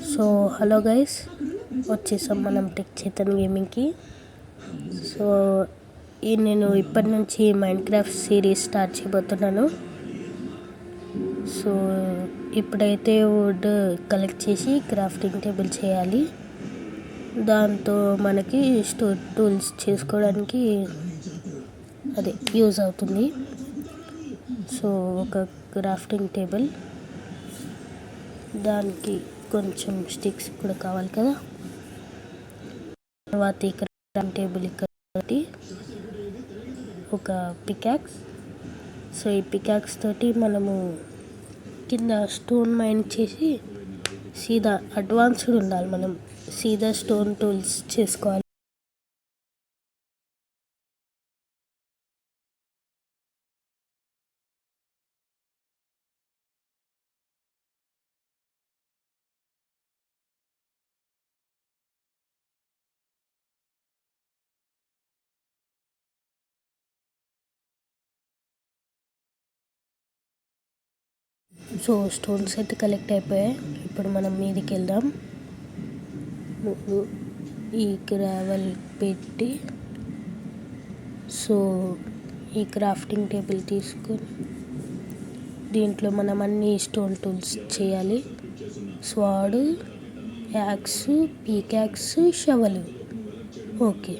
So hello guys, వచ్చేసాం మనం tech Chetan గేమింగ్కి. So నేను ఇప్పటి నుంచి మైండ్ క్రాఫ్ట్ సిరీస్ స్టార్ట్ చేయబోతున్నాను. సో ఇప్పుడైతే వుడ్ కలెక్ట్ చేసి క్రాఫ్టింగ్ టేబుల్ చేయాలి. దాంతో మనకి స్టోర్ టూల్స్ చేసుకోవడానికి అదే యూజ్ అవుతుంది. సో ఒక క్రాఫ్టింగ్ టేబుల్, దానికి కొంచెం స్టిక్స్ కూడా కావాలి కదా. తర్వాత ఈ క్రాఫ్టింగ్ టేబుల్ ఇక్కడ ఒక పికాక్స్. సో ఈ పికాక్స్ తోటి మనము కింద స్టోన్ మైన్ చేసి సీదా అడ్వాన్స్డ్ ఉండాలి, మనం సీదా స్టోన్ టూల్స్ చేసుకోవాలి. సో స్టోన్స్ అయితే కలెక్ట్ అయిపోయాయి. ఇప్పుడు మనం మీదికి వెళ్దాం. ఈ గ్రావెల్ పెట్టి సో ఈ క్రాఫ్టింగ్ టేబుల్ తీసుకొని దీంట్లో మనం అన్ని స్టోన్ టూల్స్ చేయాలి. స్వాడ్, యాక్స్, పీకాక్స్, షవల్. ఓకే,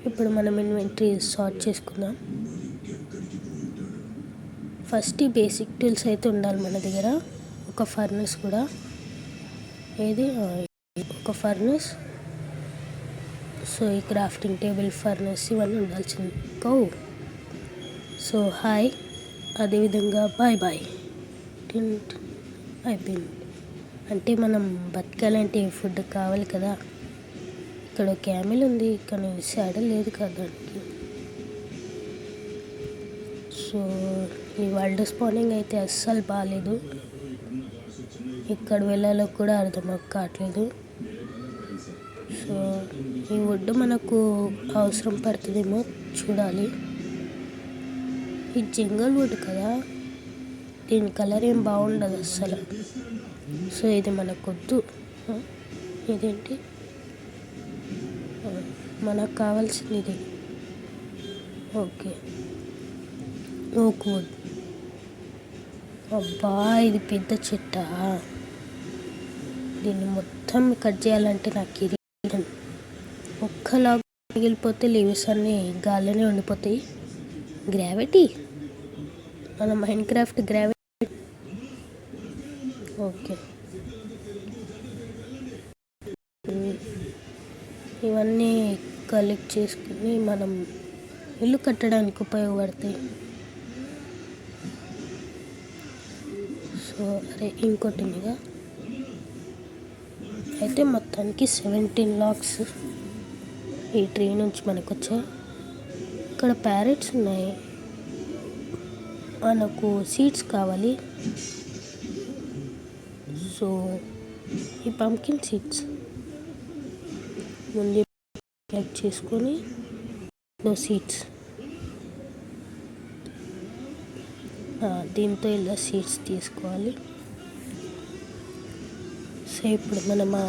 ఇప్పుడు మనం ఇన్వెంటరీ సార్ట్ చేసుకుందాం. ఫస్ట్ ఈ బేసిక్ టూల్స్ అయితే ఉండాలి మన దగ్గర. ఒక ఫర్నెస్ కూడా, ఒక ఫర్నెస్. సో ఈ క్రాఫ్టింగ్ టేబుల్, ఫర్నెస్ ఇవన్నీ ఉండాల్సింది. సో హాయ్, అదేవిధంగా బాయ్ బాయ్. అయిపోయింది. అంటే మనం బతకాలంటే ఫుడ్ కావాలి కదా. ఇక్కడ క్యామెల్ ఉంది కానీ సాడల్ లేదు కదా దానికి. సో ఈ వరల్డ్ స్పానింగ్ అయితే అస్సలు బాగాలేదు. ఇక్కడ వెళ్ళాలో కూడా అర్థం కావట్లేదు. సో ఈ వుడ్ మనకు అవసరం పడుతుందేమో చూడాలి. ఈ జంగల్ వుడ్ కదా, దీని కలర్ ఏం బాగుండదు అస్సలు. సో ఇది మనకొద్దు. ఇదేంటి మనకు కావాల్సింది ఇది. Okay, oak wood. అబ్బా ఇది పెద్ద చెట్ట. దీన్ని మొత్తం కట్ చేయాలంటే నాకు ఇది ఒక్కలాగా మిగిలిపోతే లీవ్స్ అన్నీ గాల్లోనే ఉండిపోతాయి. గ్రావిటీ, మన మైండ్ క్రాఫ్ట్ గ్రావిటీ. ఓకే, ఇవన్నీ కలెక్ట్ చేసుకుని మనం ఇల్లు కట్టడానికి ఉపయోగపడతాయి. సో అరే ఇంకోటి ఉందిగా. అయితే మొత్తానికి 17 లాక్స్ ఈ ట్రీ నుంచి మనకు వచ్చాయి. ఇక్కడ ప్యారెట్స్ ఉన్నాయి. మనకు సీడ్స్ కావాలి. సో ఈ పంకిన్ సీడ్స్ ముందు కలెక్ట్ చేసుకొని సీడ్స్ దీంతో ఇలా సీడ్స్ తీసుకోవాలి. సో ఇప్పుడు మనం ఆ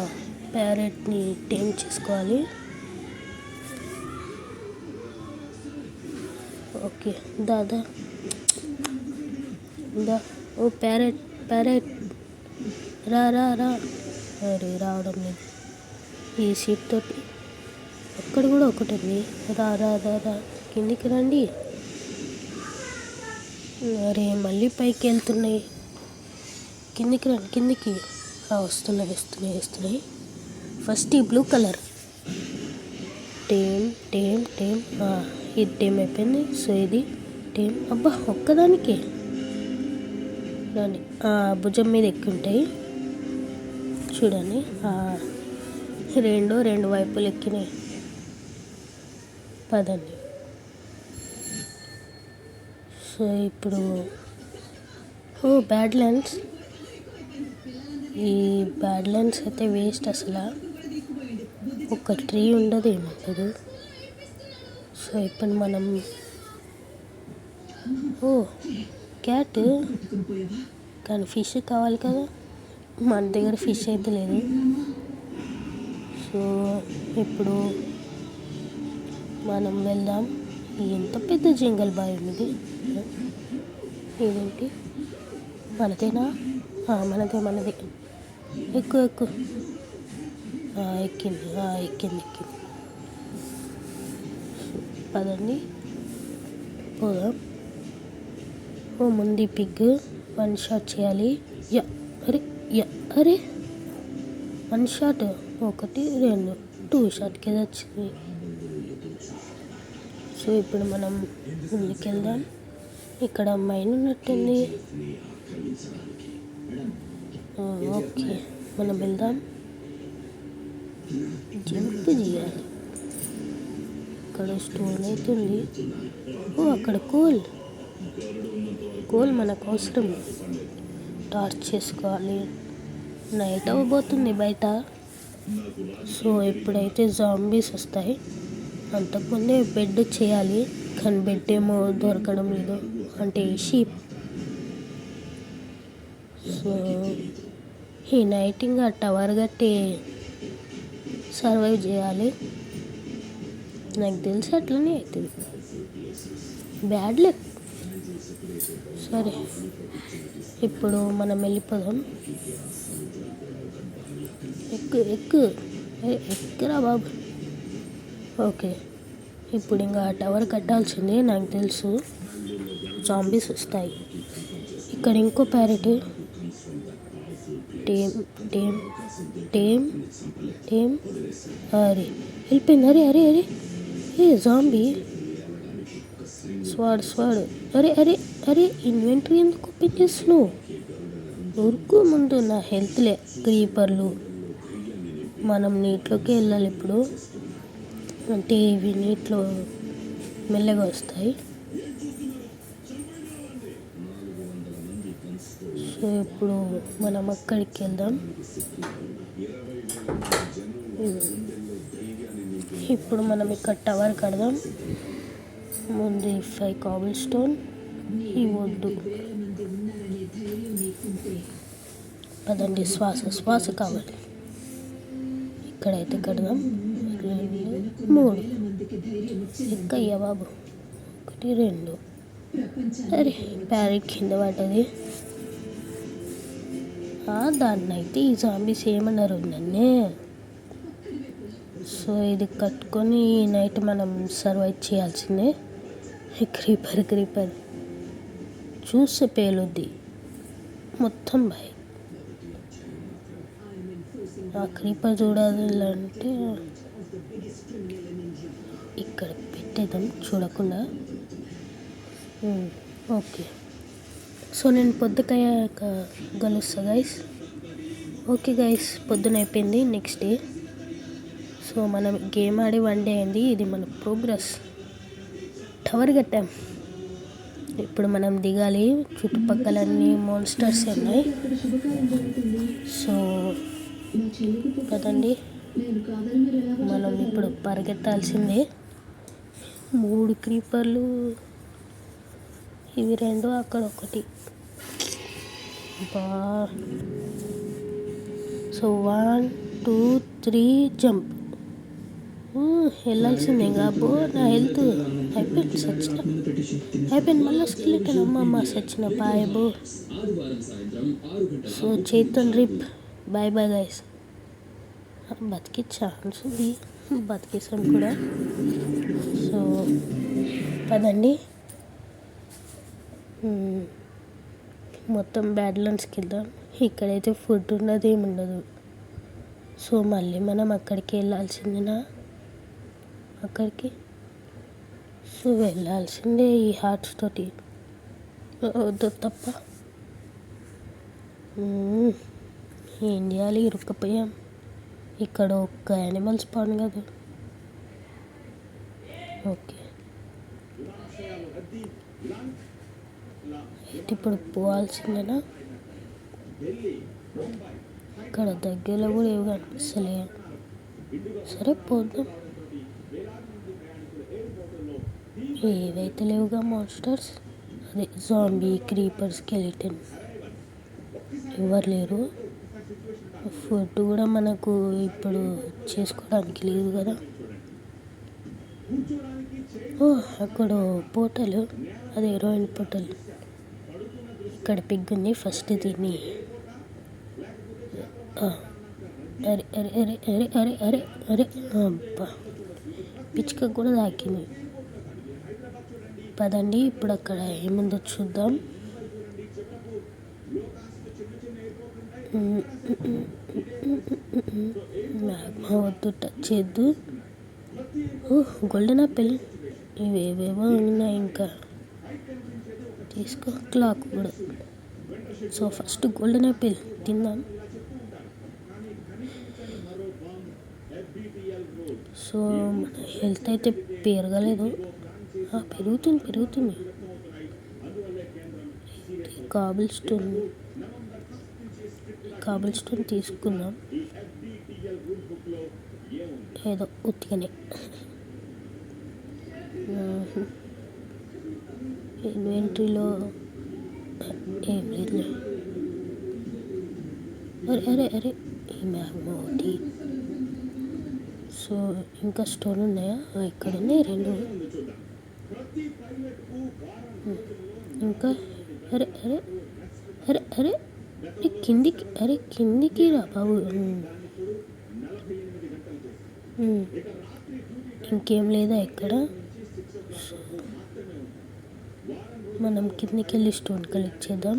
ప్యారెట్ని టేమ్ చేసుకోవాలి. ఓకే దాదా దా. ఓ ప్యారెట్ ప్యారెట్ రా రా రా. అరే రావడం లేదు. ఈ సీట్ తోటి అక్కడ కూడా ఒకటి ఉంది. రా రా రా రా, కిందికి రండి. అరే మళ్ళీ పైకి వెళ్తున్నాయి. కిందికి రండి, కిందికి. వస్తున్నాయి. ఫస్ట్ ఈ బ్లూ కలర్ టేమ్. ఇది టేమ్ అయిపోయింది. సో ఇది టేమ్. అబ్బా ఒక్కదానికి భుజం మీద ఎక్కువ ఉంటాయి చూడండి. రెండు వైపులు ఎక్కినాయి. పదండి. సో ఇప్పుడు బ్యాడ్ ల్యాండ్స్. ఈ బ్యాడ్ ల్యాండ్స్ అయితే వేస్ట్ అసలు. ఒక ట్రీ ఉండదు, ఏముండదు. సో ఇప్పుడు మనం క్యాట్ కానీ ఫిష్ కావాలి కదా. మన దగ్గర ఫిష్ అయితే లేదు. సో ఇప్పుడు మనం వెళ్దాం. ఎంత పెద్ద జంగల్ బాయ్ ఉంది. ఇదేంటి మనదేనా? మనదే. ఎక్కువ ఎక్కింది. పదండి పోదాం. ముందు పిగ్ 1 షాట్ చేయాలి. అరే 1 షాట్, 1 2 2 షాట్కి వచ్చింది. సో ఇప్పుడు మనం ముందుకెళ్దాం. ఇక్కడ మైన్ ఉన్నట్టుంది. ఓకే, మనం వెళ్దాం. జంప్ చేయాలి. ఇక్కడ స్టోన్ అవుతుంది. అక్కడ కోల్ మనకు అవసరం. టార్చ్ చేసుకోవాలి. నైట్ అవ్వబోతుంది బయట. సో ఎప్పుడైతే జాంబీస్ వస్తాయి, అంతకుముందే బెడ్ చేయాలి. కానీ బెడ్ ఏమో దొరకడం లేదు, అంటే షీప్. సో ఈ నైట్ ఇంకా టవర్ కట్టి సర్వైవ్ చేయాలి. నాకు తెలిసి అట్లనే అవుతుంది. Bad luck. సరే, ఇప్పుడు మనం వెళ్ళిపోదాం. ఎక్కురా బాబు. ఓకే, ఇప్పుడు ఇంకా టవర్ కట్టాల్సిందే. నాకు తెలుసు జాంబీస్ వస్తాయి. ఇక్కడ ఇంకో ప్యారెట్. టేమ్ అరే వెళ్ళిపోయింది. అరే జాంబీ. స్వాడ్. అరే ఇన్వెంటరీ ఎందుకు ఓపెన్ చేస్తున్నావు? ఉరుకు ముందు. నా హెల్త్లే క్రీపర్లు. మనం నీటిలోకి వెళ్ళాలి ఇప్పుడు. అంటే ఇవి నీటిలో మెల్లగా వస్తాయి. సో ఇప్పుడు మనం అక్కడికి వెళ్దాం. ఇప్పుడు మనం ఇక్కడ టవర్ కడదాం. ముందు 5 కాబుల్ స్టోన్. ఈ వద్దు, పదండి. శ్వాస కావాలి. ఇక్కడైతే కడదాం. 2 3 ఎక్కయ్యా బాబు. 1 2. అరే ప్యారెట్ కింద పడ్డది. దాన్ని అయితే ఈ జాంబీస్ ఏమన్నారు నన్నే. సో ఇది కట్టుకొని నైట్ మనం సర్వైవ్ చేయాల్సిందే. క్రీపర్ చూస్తే పేలుద్ది మొత్తం భయ. ఆ క్రీపర్ చూడాలంటే ఇక్కడ పెట్టేద్దాం చూడకుండా. ఓకే, సో నేను పొద్దుకయ్యాక కలుస్తా గైస్. ఓకే గైస్, పొద్దున అయిపోయింది. Next day. సో మనం గేమ్ ఆడి 1 డే అయింది. ఇది మన ప్రోగ్రెస్. టవర్ కట్టాం. ఇప్పుడు మనం దిగాలి. చుట్టుపక్కలన్నీ మాన్స్టర్స్ ఉన్నాయి. సో కదండి, మనం ఇప్పుడు పరిగెత్తాల్సిందే. 3 క్రీపర్లు, ఇవి 2, అక్కడ 1. So 1 2 3 jump. వెళ్ళాల్సిందే. కాబో నా హెల్త్ అయిపోయింది. మళ్ళీ స్కెలిటన్. అమ్మమ్మ సచ్చిన bye. So Chetan RIP. Bye guys. బతికే ఛాన్స్ ఉంది, బతికేసాం కూడా. సో పదండి, మొత్తం బ్యాడ్లాండ్స్కి వెళ్దాం. ఇక్కడైతే ఫుడ్ ఉన్నది, ఏముండదు. సో మళ్ళీ మనం అక్కడికి వెళ్ళాల్సిందేనా? అక్కడికి సో వెళ్ళాల్సిందే ఈ హార్ట్స్ తోటి. వద్దు తప్ప. ఏం చేయాలి? ఇరుక్కపోయాం. ఇక్కడ ఒక్క యానిమల్ స్పాన్ కాదు. ఓకే, ఇప్పుడు పోవాల్సిందేనా? ఇక్కడ దగ్గరలో కూడా ఏమి కనిపిస్తలే. సరే పోద్దాం. ఏవైతే లేవుగా మాన్స్టర్స్. అదే జాంబీ, క్రీపర్, స్కెలిటన్ ఎవరు లేరు. ఫుడ్ కూడా మనకు ఇప్పుడు చేసుకోవడానికి లేదు కదా. ఓ అక్కడ పోటలు, అదే రోయల్ పోటల్. ఇక్కడ పిగ్ ఉంది. ఫస్ట్ దీన్ని అరే అరే అరే అరే అరే అరే అరే అబ్బా, పిచ్చుక కూడా తాకింది. పదండి ఇప్పుడు అక్కడ ఏముందో చూద్దాం. మ్యాగ్మా వద్దు, టచ్ చేయద్దు. గోల్డెన్ ఆపిల్, ఇవేవేవో ఉన్నాయి ఇంకా. తీసుకో, క్లాక్ కూడా. సో ఫస్ట్ గోల్డెన్ ఆపిల్ తిందాం. సో మన హెల్త్ అయితే పెరగలేదు, పెరుగుతుంది. కాబుల్ స్టోన్ తీసుకుందాం, ఏదో ఉత్తిగానే. ఇన్వెంటరీలో ఏం లేదు. అరే అరే అరే, ఈ మ్యాగ్మా ఒకటి. సో ఇంకా స్టోన్ ఉన్నాయా? ఇక్కడ ఉన్నాయి 2. ఇంకా అరే అరే అరే అరే కిందికి రా బాబు. ఇంకేం లేదా ఇక్కడ? మనం కిందికి వెళ్ళి స్టోన్ కలెక్ట్ చేద్దాం.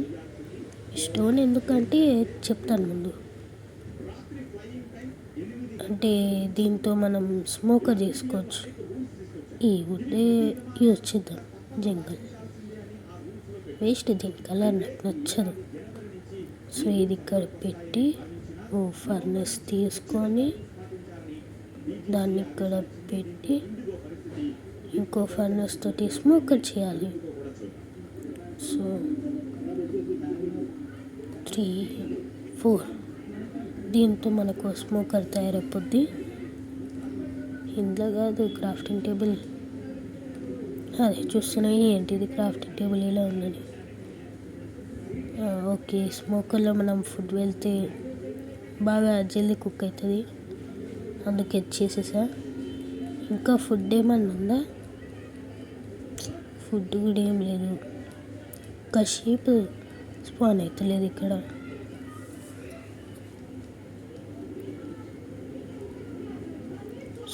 స్టోన్ ఎందుకంటే చెప్తాను ముందు. అంటే దీంతో మనం స్మోకర్ చేసుకోవచ్చు. ఈ వుడ్డే యూజ్ చేద్దాం. జంగల్ వేస్ట్, దీని కలర్ నాకు నచ్చదు. సో ఇది ఇక్కడ పెట్టి ఫర్నెస్ తీసుకొని దాన్ని ఇక్కడ పెట్టి ఇంకో ఫర్నెస్ తోటి స్మోకర్ చేయాలి. సో 3, 4 దీంతో మనకు స్మోకర్ తయారైపోద్ది. ఇంట్లో కాదు, క్రాఫ్టింగ్ టేబుల్. అదే చూస్తున్నాయి ఏంటిది, క్రాఫ్టింగ్ టేబుల్ ఇలా ఉందని. ఓకే, స్మోకర్లో మనం ఫుడ్ వెళ్తే బాగా జల్దీ కుక్ అవుతుంది, అందుకే చేసేసా. ఇంకా ఫుడ్ ఏమన్నా ఉందా? ఫుడ్ కూడా ఏం లేదు. ఒక షీప్ స్పాన్ అవుతలేదు ఇక్కడ.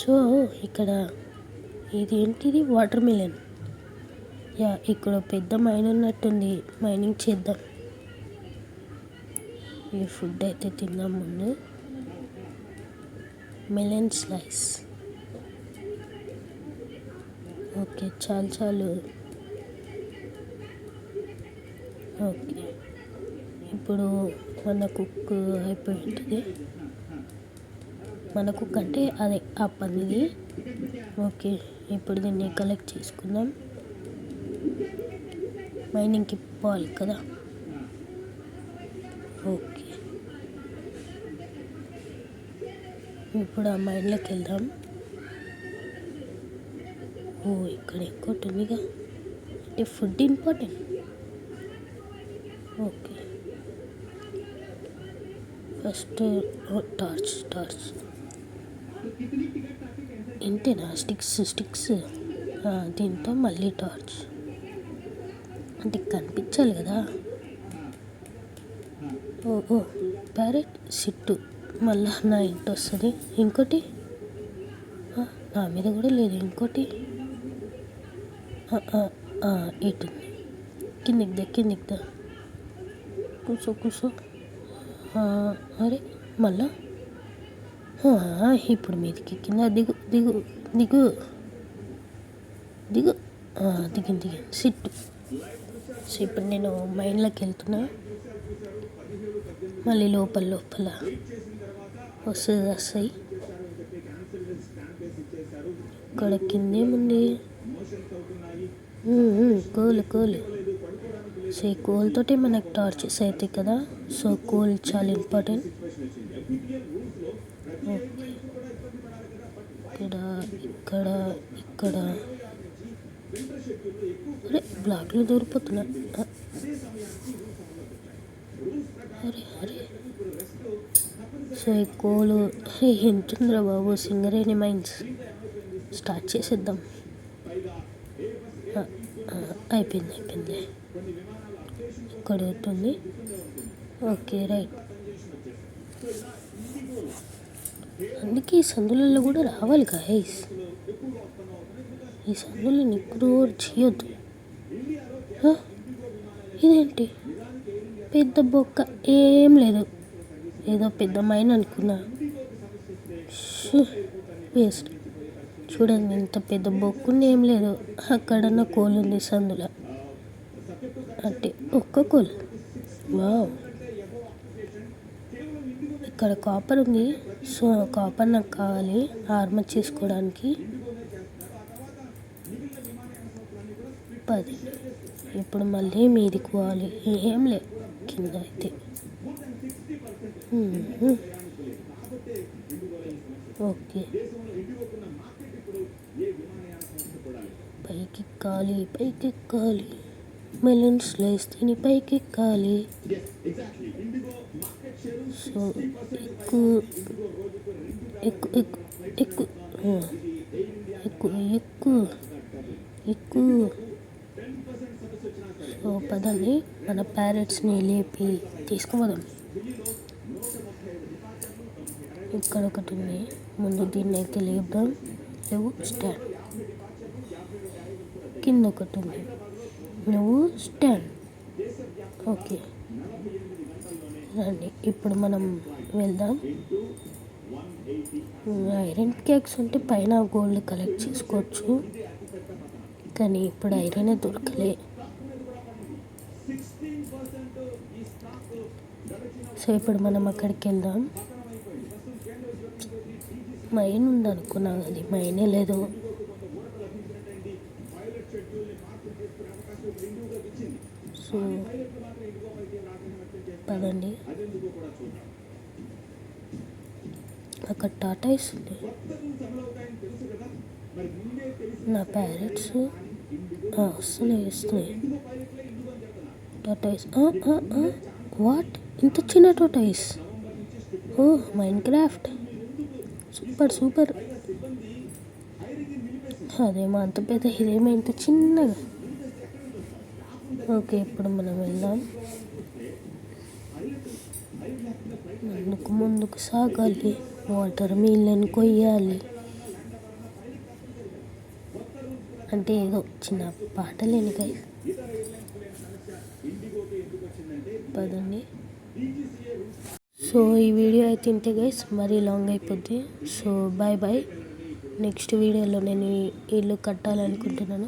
సో ఇక్కడ ఇది ఏంటిది, వాటర్ మిలన్. ఇక్కడ పెద్ద మైన్ ఉన్నట్టుంది, మైనింగ్ చేద్దాం. ఈ ఫుడ్ అయితే తిందాం ముందు. Melon slice. ఓకే, చాలు. ఓకే, ఇప్పుడు మన కుక్ అయిపోయి ఉంటుంది. మన కుక్ అంటే అదే ఆ పందిది. ఓకే, ఇప్పుడు దీన్ని కలెక్ట్ చేసుకుందాం. మైనింగ్కి పోవాలి కదా. ఓకే, ఇప్పుడు ఆ మైన్లోకి వెళ్దాం. ఇక్కడ ఇంకోటి ఉందిగా, అంటే food important. Okay, first torch ఇంతేనా? స్టిక్స్. దీంతో మళ్ళీ టార్చ్, అంటే కనిపించాలి కదా. ఓ ప్యారెట్ సిట్టు, మళ్ళా నా ఇంటి వస్తుంది. ఇంకోటి నా మీద కూడా లేదు. ఇంకోటి ఇటు కిందికి కూర్చో. అరే మళ్ళా ఇప్పుడు మీదికి కింద దిగు. దిగింది సిట్టు. సో ఇప్పుడు నేను మైండ్లోకి వెళ్తున్నా. మళ్ళీ లోపల వస్తాయి. ఇక్కడ కిందేముంది? కోల్. సో ఈ కోల్ తోటి మనకు టార్చెస్ అవుతాయి కదా. సో కోల్ చాలా ఇంపార్టెంట్. ఇక్కడ అరే బ్లాక్లో దూరిపోతున్నా. అరే సో ఈ కోలు ఎంతుందిరా బాబు. సింగరేణి మైన్స్ స్టార్ట్ చేసేద్దాం. అయిపోయింది. ఇక్కడ ఉంటుంది. Okay right. అందుకే ఈ సందులలో కూడా రావాలి గాయస్. ఈ సందులను ఇగ్నోర్ చేయొద్దు. ఇదేంటి పెద్ద బొక్క? ఏం లేదు, ఏదో పెద్ద మైన్ అనుకున్నా. వేస్ట్. చూడండి ఇంత పెద్ద బొక్కుంది, ఏం లేదు. అక్కడన్న కోల్ ఉంది సందులో, అంటే ఒక్క కోల్. వావ్, ఇక్కడ కాపర్ ఉంది. సో కాపర్ నాకు కావాలి ఆర్మర్ చేసుకోవడానికి. 10. ఇప్పుడు మళ్ళీ మీదికి పోవాలి. ఏం లే కింద అయితే. ఓకే, పైకి ఎక్కాలి. మెలన్ స్లైస్ తిని పైకి ఎక్కాలి. సో ఎక్కు. సో పదండి, మన ప్యారెట్స్ని లేపి తీసుకుపోదాం. ఇక్కడ ఒకటి ఉంది, ముందు దీన్ని అయితే లేపుదాం. నువ్వు స్టాండ్. కింద ఒకటి ఉంది, నువ్వు స్టాండ్. ఓకే రండి, ఇప్పుడు మనం వెళ్దాం. ఐరన్ కేక్స్ ఉంటే పైన గోల్డ్ కలెక్ట్ చేసుకోవచ్చు, కానీ ఇప్పుడు ఐరనే దొరకలే. సో ఇప్పుడు మనం అక్కడికి వెళ్దాం. మైన్ ఉందనుకున్నాం, అది మైనే లేదు. సో పదండి, అక్కడ టాటా ఇస్తుంది. నా ప్యారెట్స్ వస్తున్నాయి. టాటాయిస్. వాట్, ఇంత చిన్న tortoise? Oh mine craft, super. అదేమో అంత పెద్ద, ఇదేమో ఇంత చిన్నగా. ఓకే ఇప్పుడు మనం వెళ్దాం. ముందుకు సాగాలి. వాటర్ మిలన్ కొయ్యాలి. అంటే ఏదో చిన్న పాట లేని గైస్. పదండి. సో ఈ వీడియో అయితే ఇంతే గైస్, మరీ లాంగ్ అయిపోద్ది. So bye. నెక్స్ట్ వీడియోలో నేను ఇల్లు కట్టాలనుకుంటున్నాను.